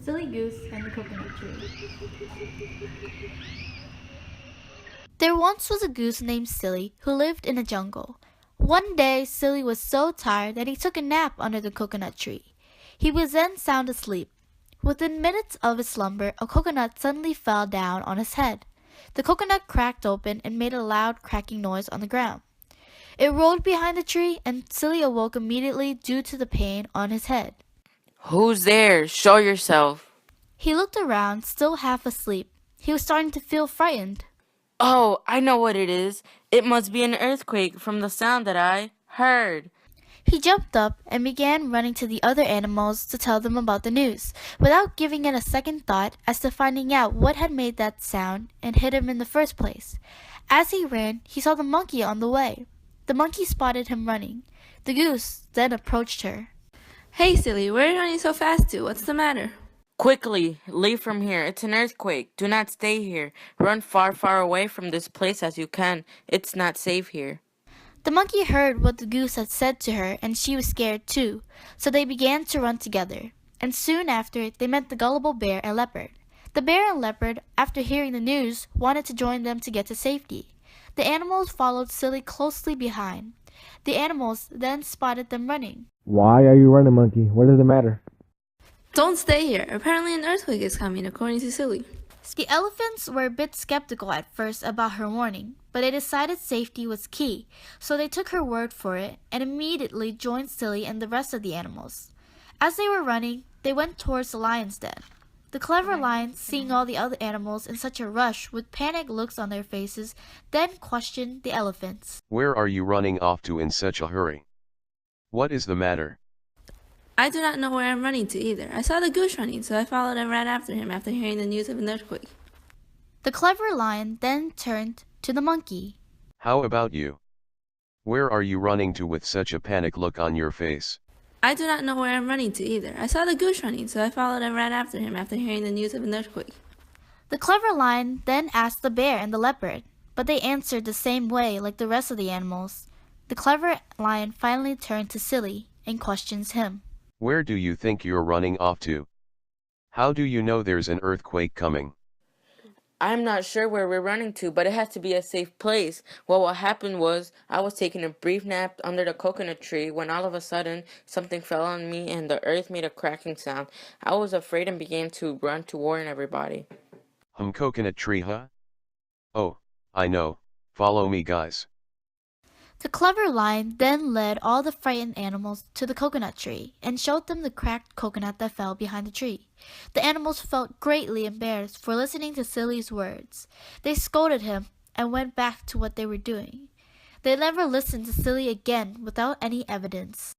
Silly Goose and the Coconut Tree. There once was a goose named Silly who lived in a jungle. One day Silly was so tired that he took a nap under the coconut tree. He was then sound asleep. Within minutes of his slumber, a coconut suddenly fell down on his head. The coconut cracked open and made a loud cracking noise on the ground. It rolled behind the tree, and Silly awoke immediately due to the pain on his head. Who's there? Show yourself. He looked around, still half asleep. He was starting to feel frightened. Oh, I know what it is. It must be an earthquake from the sound that I heard. He jumped up and began running to the other animals to tell them about the news, without giving it a second thought as to finding out what had made that sound and hit him in the first place. As he ran, he saw the monkey on the way. The monkey spotted him running. The goose then approached her. Hey, Silly, where are you running so fast to? What's the matter? Quickly, leave from here. It's an earthquake. Do not stay here. Run far, far away from this place as you can. It's not safe here. The monkey heard what the goose had said to her, and she was scared too, so they began to run together. And soon after, they met the gullible bear and leopard. The bear and leopard, after hearing the news, wanted to join them to get to safety. The animals followed Silly closely behind. The animals then spotted them running. Why are you running, monkey? What is the matter? Don't stay here. Apparently an earthquake is coming, according to Silly. The elephants were a bit skeptical at first about her warning, but they decided safety was key, so they took her word for it and immediately joined Silly and the rest of the animals. As they were running, they went towards the lion's den. The clever lion, seeing all the other animals in such a rush with panicked looks on their faces, then questioned the elephants. Where are you running off to in such a hurry? What is the matter? I do not know where I'm running to either. I saw the goose running, so I followed and ran after him after hearing the news of an earthquake. The clever lion then turned to the monkey. How about you? Where are you running to with such a panic look on your face? I do not know where I'm running to either. I saw the goose running, so I followed and ran after him after hearing the news of an earthquake. The clever lion then asked the bear and the leopard, but they answered the same way like the rest of the animals. The clever lion finally turned to Silly and questions him. Where do you think you're running off to? How do you know there's an earthquake coming? I'm not sure where we're running to, but it has to be a safe place. Well, what happened was I was taking a brief nap under the coconut tree when all of a sudden something fell on me and the earth made a cracking sound. I was afraid and began to run to warn everybody. Coconut tree, huh? Oh, I know. Follow me, guys. The clever lion then led all the frightened animals to the coconut tree and showed them the cracked coconut that fell behind the tree. The animals felt greatly embarrassed for listening to Silly's words. They scolded him and went back to what they were doing. They never listened to Silly again without any evidence.